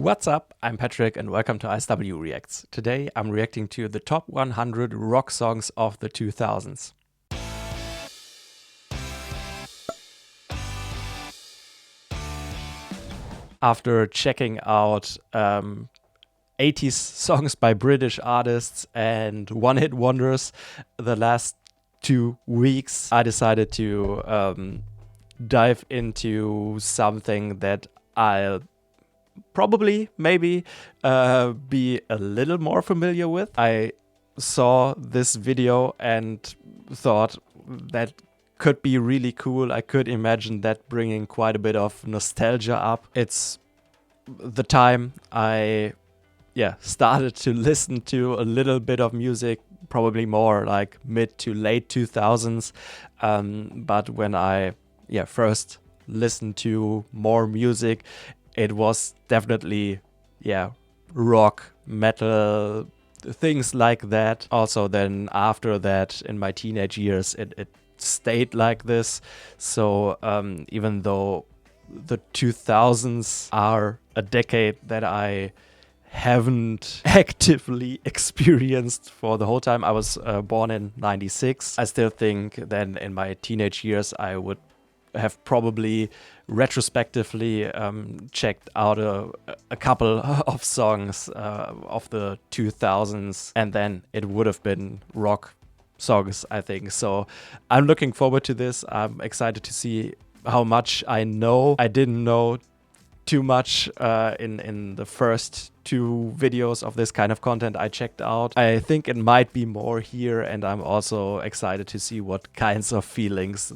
What's up? I'm Patrick and welcome to ISW Reacts. Today I'm reacting to the top 100 rock songs of the 2000s. After checking out 80s songs by British artists and one-hit wonders the last 2 weeks, I decided to dive into something that I'll probably, maybe, be a little more familiar with. I saw this video and thought that could be really cool. I could imagine that bringing quite a bit of nostalgia up. It's the time I started to listen to a little bit of music, probably more like mid to late 2000s. But when I first listened to more music, it was definitely rock, metal, things like that. Also then after that in my teenage years it stayed like this. So even though the 2000s are a decade that I haven't actively experienced for the whole time. I was born in 96. I still think then in my teenage years I would have probably retrospectively checked out a couple of songs of the 2000s, and then it would have been rock songs, I think. So I'm looking forward to this. I'm excited to see how much I know. I didn't know too much in the first 2 videos of this kind of content I checked out. I think it might be more here, and I'm also excited to see what kinds of feelings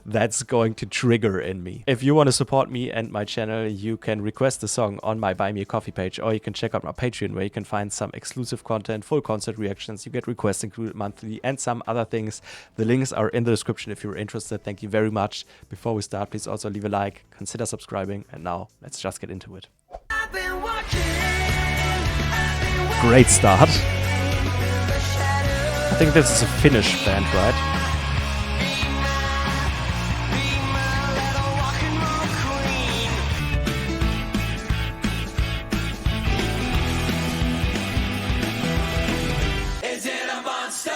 that's going to trigger in me. If you want to support me and my channel, you can request a song on my Buy Me a Coffee page, or you can check out my Patreon where you can find some exclusive content, full concert reactions, you get requests included monthly, and some other things. The links are in the description if you're interested. Thank you very much. Before we start, please also leave a like, consider subscribing, and now let's just get into it. Great start. I think this is a Finnish band, right? Is it a monster?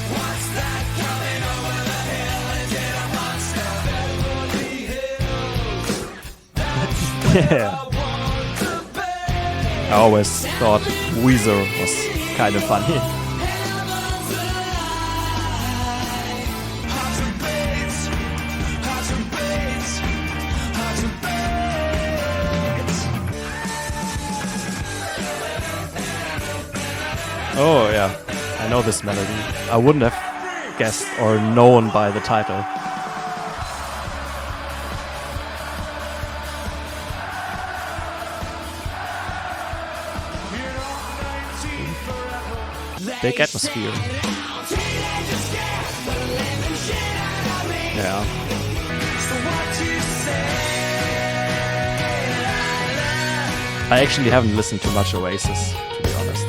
What's that coming over the hill? Is it a monster? Yeah. I always thought Weezer was kind of funny. Oh yeah, I know this melody. I wouldn't have guessed or known by the title. Big atmosphere. Yeah. I actually haven't listened to much Oasis, to be honest.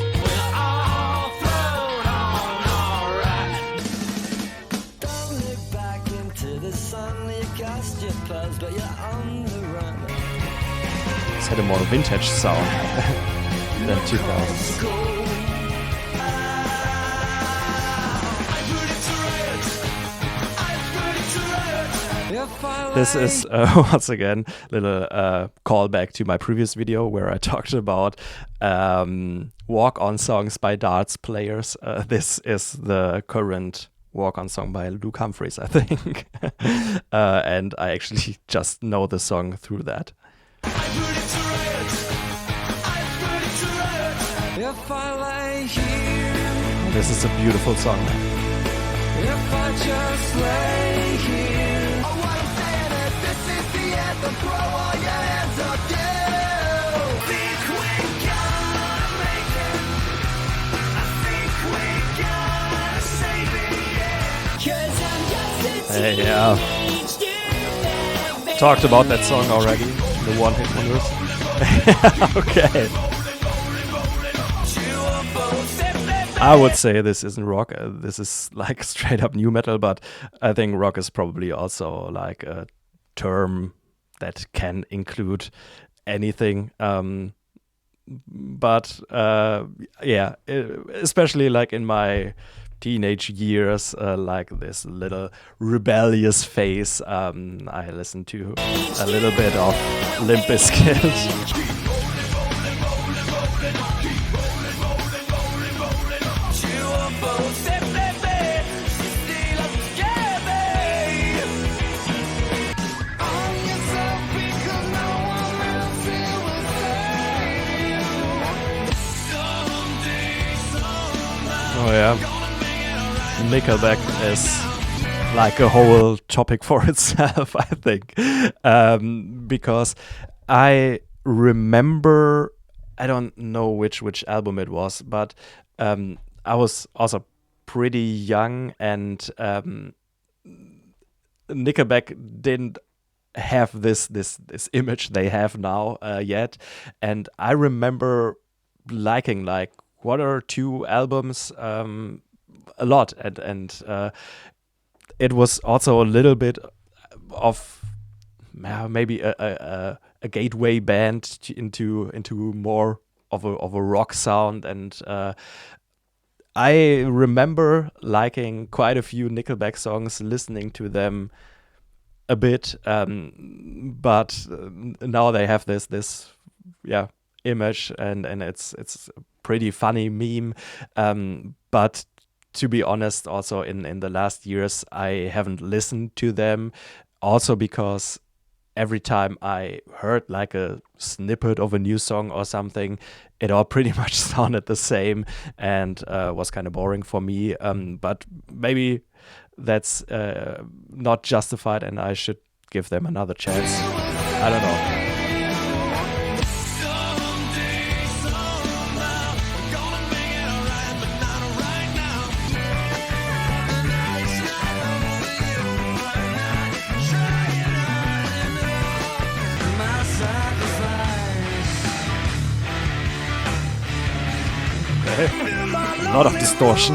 This had a more vintage sound than 2000s. This is, once again, a little callback to my previous video where I talked about walk-on songs by darts players. This is the current walk-on song by Luke Humphreys, I think. And I actually just know the song through that. This is a beautiful song. If I just lay here. Throw all your hands up, think we gotta make it. I think we gotta save it, yeah. 'Cause I'm just a teenage talked about that song already, the one-hit wonders. Okay. I would say this isn't rock. This is like straight up new metal, but I think rock is probably also like a term that can include anything. But yeah, especially like in my teenage years, like this little rebellious phase, I listened to a little bit of Limp Bizkit. Oh yeah, Nickelback is like a whole topic for itself, I think, because I remember, I don't know which album it was, but I was also pretty young, and Nickelback didn't have this image they have now yet, and I remember liking like 1 or 2 albums a lot, and it was also a little bit of maybe a gateway band into more of a rock sound, and I remember liking quite a few Nickelback songs, listening to them a bit, but now they have this image, and it's a pretty funny meme, but to be honest, also in the last years I haven't listened to them, also because every time I heard like a snippet of a new song or something, it all pretty much sounded the same, and was kind of boring for me, but maybe that's not justified, and I should give them another chance. I don't know. A lot of distortion.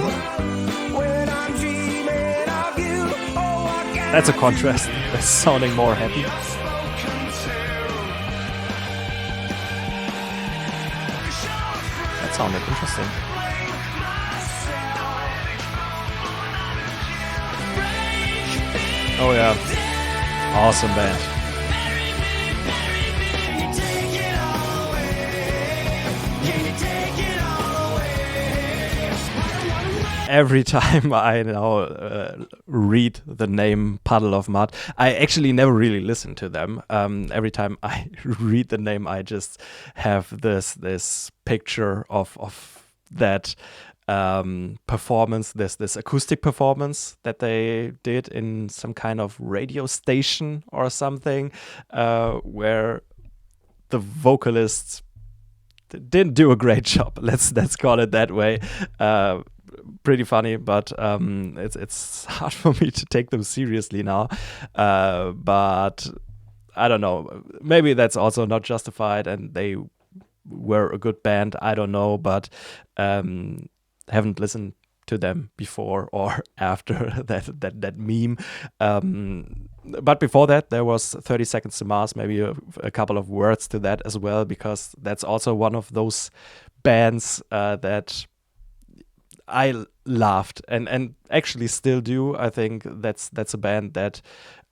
That's a contrast. That's sounding more happy. That sounded interesting. Oh yeah. Awesome band. Every time I now read the name Puddle of Mud, I actually never really listen to them. Every time I read the name, I just have this picture of that performance, this acoustic performance that they did in some kind of radio station or something, where the vocalists didn't do a great job. Let's call it that way. Pretty funny, but it's hard for me to take them seriously now. But I don't know. Maybe that's also not justified, and they were a good band. I don't know, but haven't listened to them before or after that meme. But before that, there was 30 Seconds to Mars. Maybe a couple of words to that as well, because that's also one of those bands that I laughed and actually still do. I think that's a band that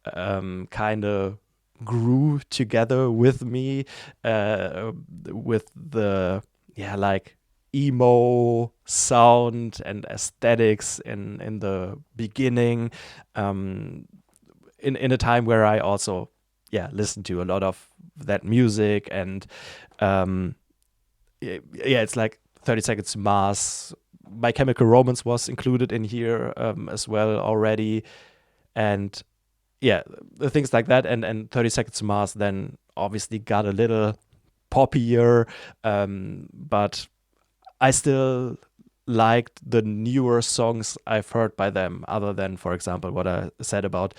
kind of grew together with me, with the like emo sound and aesthetics in the beginning, in a time where I also listened to a lot of that music, and it's like 30 Seconds to Mars. My Chemical Romance was included in here as well already, and the things like that, and 30 Seconds to Mars then obviously got a little poppier, but I still liked the newer songs I've heard by them, other than, for example, what I said about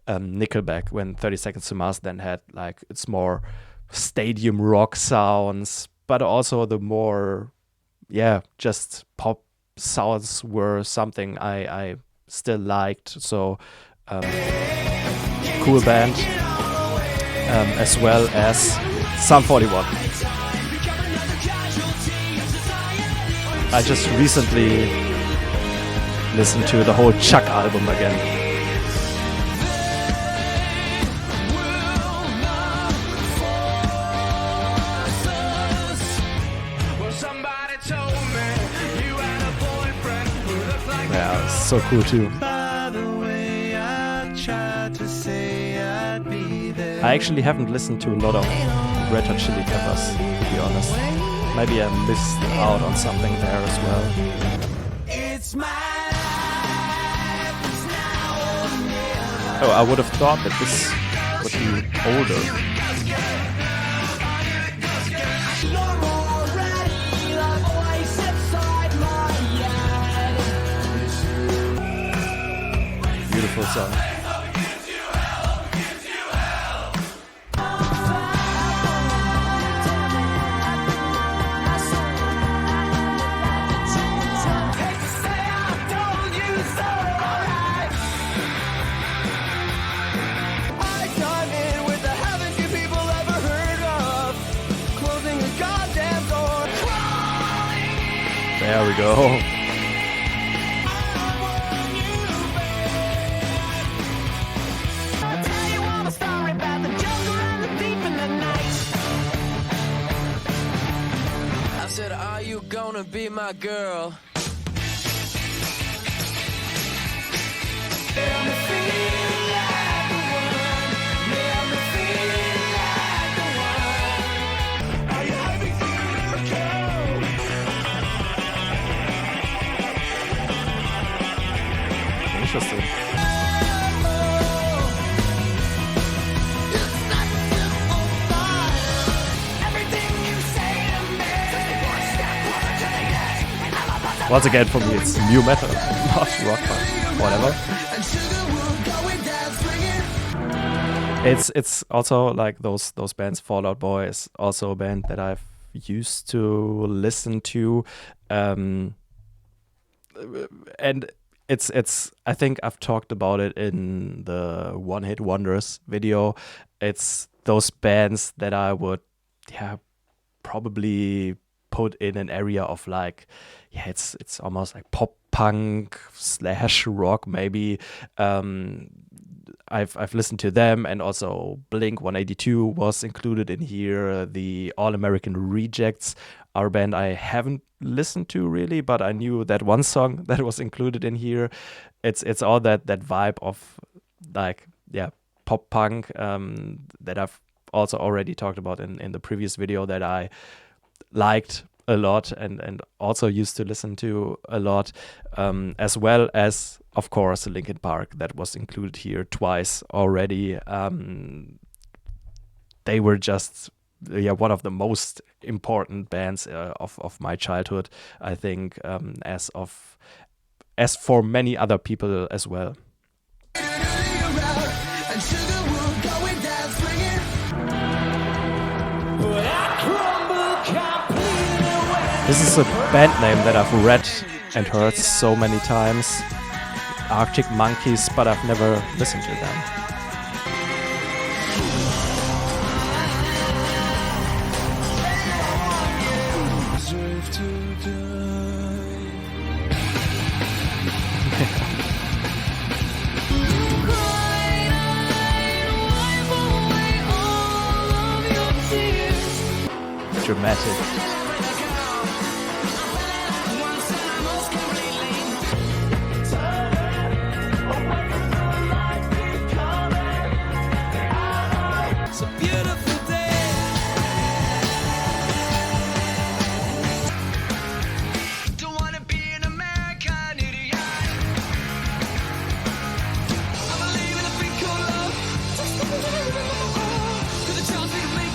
Nickelback, when 30 Seconds to Mars then had like its more stadium rock sounds, but also the more just pop sounds were something I still liked. So cool band, as well as Psalm 41. I just recently listened to the whole Chuck album again. Yeah, it's so cool too. I actually haven't listened to a lot of Red Hot Chili Peppers, to be honest. Maybe I missed out on something there as well. Oh, I would have thought that this would be older. Beautiful song. There we go. I said, are you gonna be my girl? Interesting. Once again, for me, it's new metal, not rock punk, whatever. It's also like those bands. Fall Out Boy is also a band that I've used to listen to, and it's I think I've talked about it in the One Hit Wonders video. It's those bands that I would probably put in an area of like, it's almost like pop punk / rock maybe. I've listened to them, and also Blink 182 was included in here. The All American Rejects are a band I haven't listened to really, but I knew that one song that was included in here. It's all that vibe of like pop punk that I've also already talked about in the previous video that I liked a lot and also used to listen to a lot, as well as, of course, Linkin Park that was included here twice already. They were just one of the most important bands of my childhood, I think, as for many other people as well. This is a band name that I've read and heard so many times. Arctic Monkeys, but I've never listened to them. Dramatic.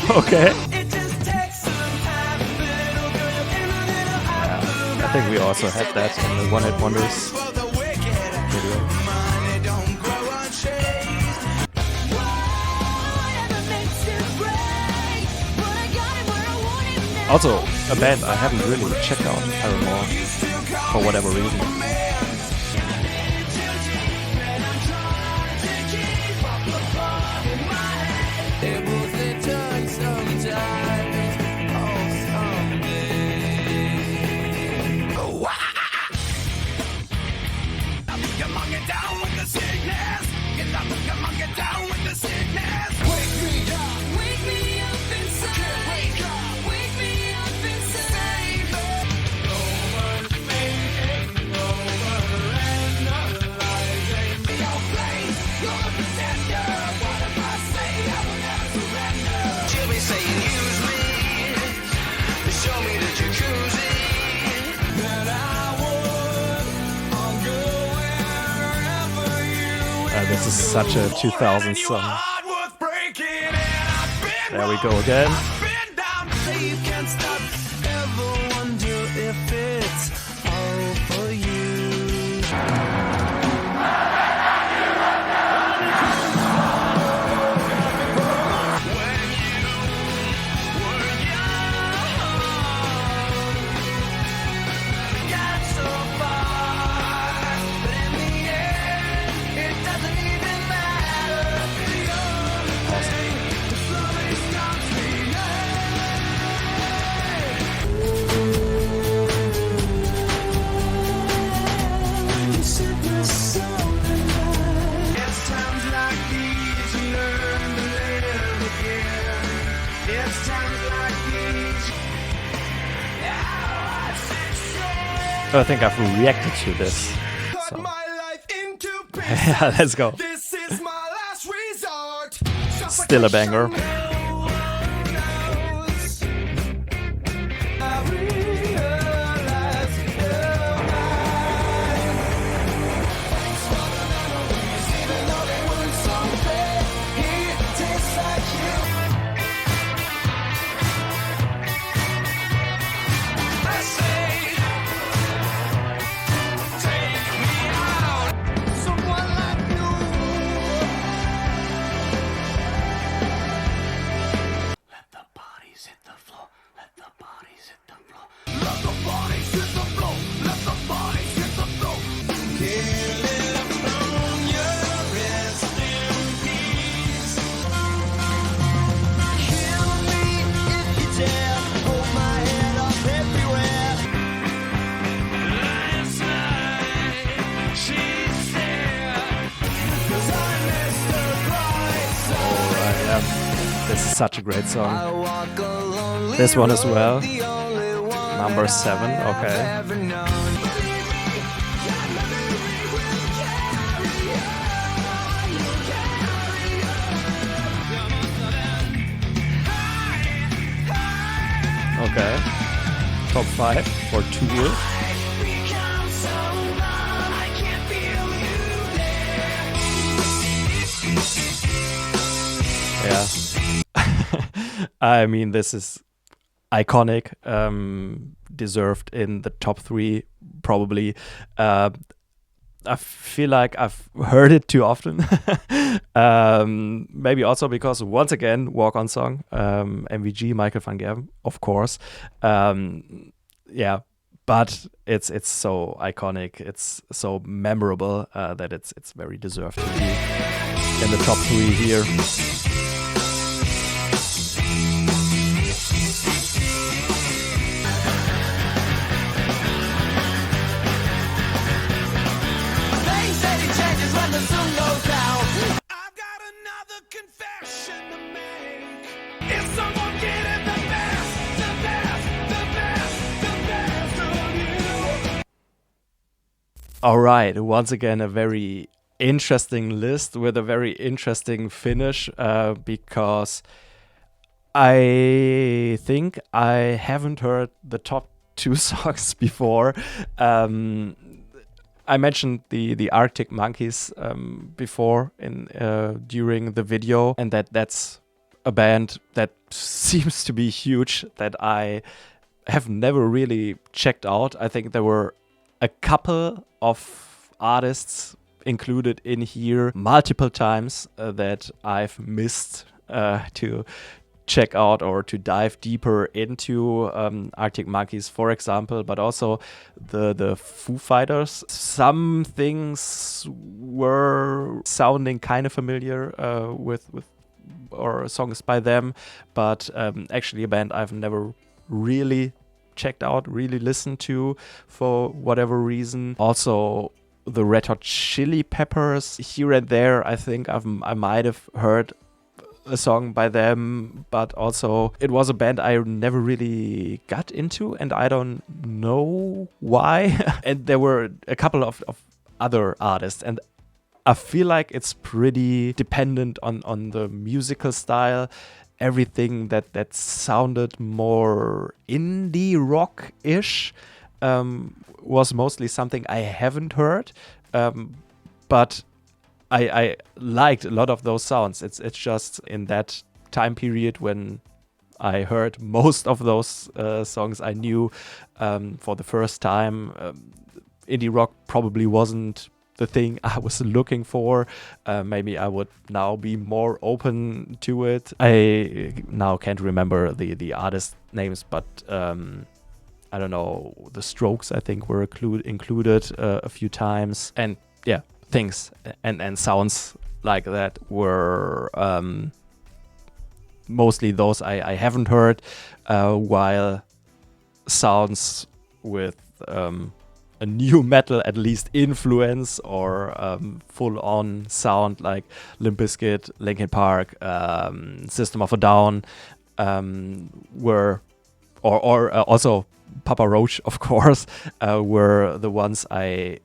Okay. I think we also had that in the One Hit Wonders video. Also, a band I haven't really checked out, Paramore, for whatever reason. It was the touch sometimes. show me the jacuzzi, then I would. I'll go wherever you This is such a 2000s song. heart worth breaking, and I've been There we go again. I've been down. Say you can't stop. Ever wonder if it's all for you? I think I've reacted to this. So. Yeah, let's go. Still a banger. This is such a great song. This one as well. Number 7, okay. Okay. Top 5 for Tool. Yeah. I mean, this is iconic, deserved in the top 3 probably. I feel like I've heard it too often. Maybe also because, once again, walk-on song, MVG, Michael van Gerwen, of course. Yeah, but it's so iconic, it's so memorable that it's very deserved to be in the top 3 here. All right, once again, a very interesting list with a very interesting finish, because I think I haven't heard the top 2 songs before. I mentioned the Arctic Monkeys before during the video, and that's a band that seems to be huge that I have never really checked out. I think there were a couple of artists included in here multiple times that I've missed to check out or to dive deeper into Arctic Monkeys, for example, but also the Foo Fighters. Some things were sounding kind of familiar with or songs by them, but actually a band I've never really checked out, really listened to for whatever reason. Also the Red Hot Chili Peppers, here and there I think I might have heard a song by them, but also it was a band I never really got into, and I don't know why. And there were a couple of other artists, and I feel like it's pretty dependent on the musical style. everything that sounded more indie rock-ish was mostly something I haven't heard, but I liked a lot of those sounds. It's just in that time period when I heard most of those songs I knew for the first time. Indie rock probably wasn't the thing I was looking for. Maybe I would now be more open to it. I now can't remember the artist names, but I don't know, the Strokes I think were included a few times. And yeah, things and sounds like that were mostly those I haven't heard, while sounds with a new metal at least influence or full-on sound like Limp Bizkit, Linkin Park, System of a Down were, or also Papa Roach, of course, were the ones I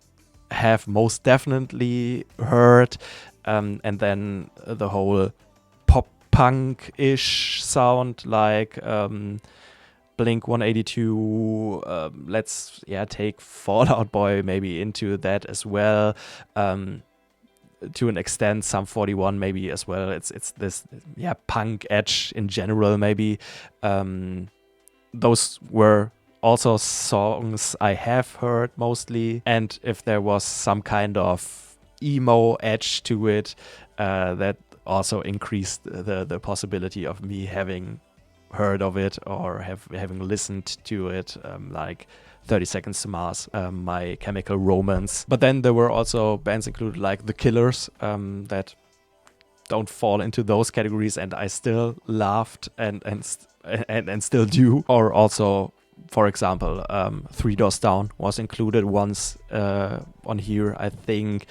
have most definitely heard, and then the whole pop-punk-ish sound like Blink 182, let's take Fall Out Boy maybe into that as well, to an extent Sum 41 maybe as well. It's this punk edge in general maybe. Those were also songs I have heard mostly, and if there was some kind of emo edge to it, that also increased the possibility of me having heard of it or having listened to it, like 30 Seconds to Mars, My Chemical Romance. But then there were also bands included like The Killers that don't fall into those categories, and I still laughed and still do. Or also, for example, Three Doors Down was included once on here, I think,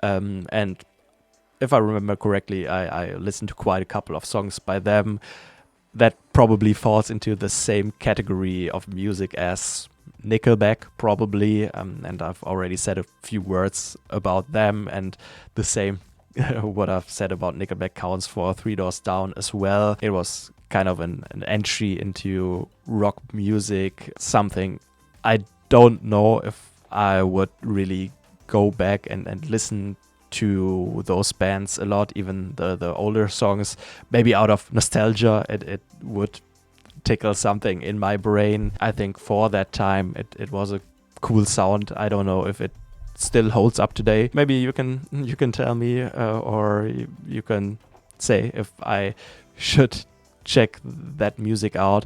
and if I remember correctly, I listened to quite a couple of songs by them. That probably falls into the same category of music as Nickelback, probably, and I've already said a few words about them, and the same what I've said about Nickelback counts for Three Doors Down as well. It was kind of an entry into rock music, something I don't know if I would really go back and listen to those bands a lot, even the older songs. Maybe out of nostalgia, it would tickle something in my brain. I think for that time it was a cool sound. I don't know if it still holds up today. Maybe you can tell me, or you can say if I should check that music out.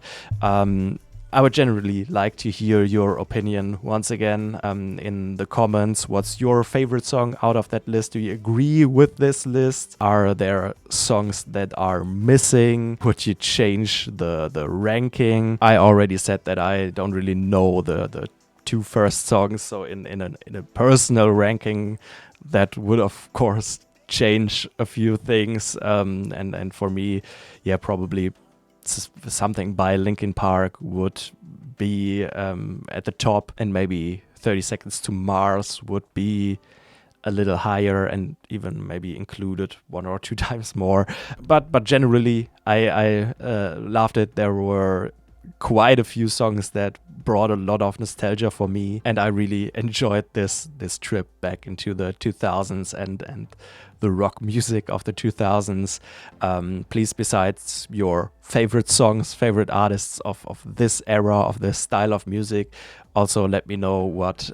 I would generally like to hear your opinion once again in the comments. What's your favorite song out of that list? Do you agree with this list? Are there songs that are missing? Would you change the ranking? I already said that I don't really know the two first songs, so in a personal ranking, that would of course change a few things. And for me, probably something by Linkin Park would be at the top, and maybe 30 Seconds to Mars would be a little higher and even maybe included one or two times more. But generally, I loved it. There were quite a few songs that brought a lot of nostalgia for me, and I really enjoyed this trip back into the 2000s and the rock music of the 2000s. Please, besides your favorite songs, favorite artists of this era, of this style of music, also let me know what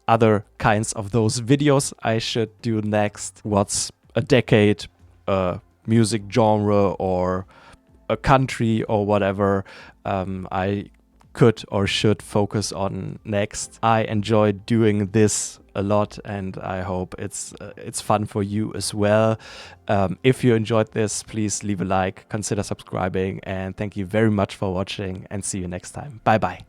other kinds of those videos I should do next. What's a decade, a music genre, or a country, or whatever I could or should focus on next. I enjoy doing this a lot, and I hope it's fun for you as well. If you enjoyed this, please leave a like, consider subscribing, and thank you very much for watching, and see you next time. Bye bye.